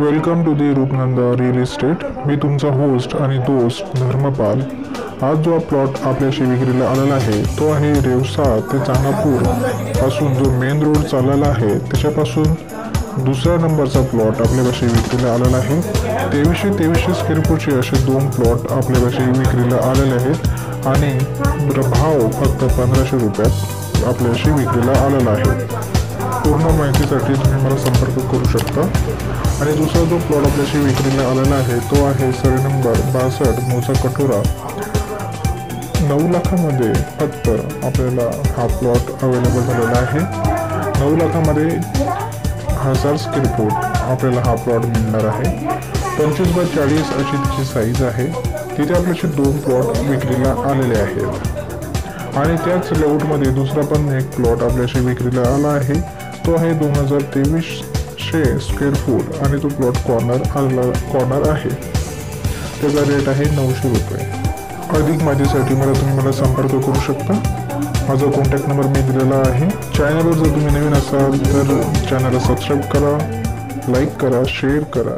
Welcome to the Rupnanda real estate. मी तुमचा host आणि दोस्त धर्मपाल। आज जो प्लॉट आपल्याशी विक्रीला आलेला आहे तो आहे रेवसा ते चांगापूर पासून जो मेन रोड चाललेला आहे त्याच्यापासून दुसऱ्या नंबरचा प्लॉट आपल्यापाशी विक्रीला आलेला आहे। 2323 स्क्वेअर फूटचे असे दोन प्लॉट आपल्यापाशी विक्रीला आलेले आहेत आणि भाव फक्त 1500 रुपयात आपल्याशी विक्रीला आलेला आहे। पूर्ण माहितीसाठी तुम्ही मला संपर्क करू शकता। आणि दुसरा जो प्लॉट आपल्याशी विक्रीला आलेला आहे तो आहे सर्वे नंबर 62 मोजा कटोरा। 9 लाखामध्ये फक्त आपल्याला हा प्लॉट अवेलेबल झालेला आहे। 9 लाखामध्ये 1000 स्क्वेअर फूट आपल्याला हा प्लॉट मिळणार आहे। 25x40 अशी तिची साईज आहे। तिथे आपल्याशी दोन प्लॉट विक्रीला आलेले आहेत आणि त्याच लेआउटमध्ये दुसरा पण एक प्लॉट आपल्याशी विक्रीला आला आहे। तो आहे 2300 स्क्वेअर फूट आणि तो प्लॉट कॉर्नर आहे। त्याचा रेट आहे 900 रुपये। अधिक माहितीसाठी तुम्ही मला संपर्क करू शकता। माझा कॉन्टॅक्ट नंबर मी दिलेला आहे। चॅनलवर जर तुम्ही नवीन असाल तर चॅनलला सबस्क्राईब करा, लाईक करा, शेअर करा।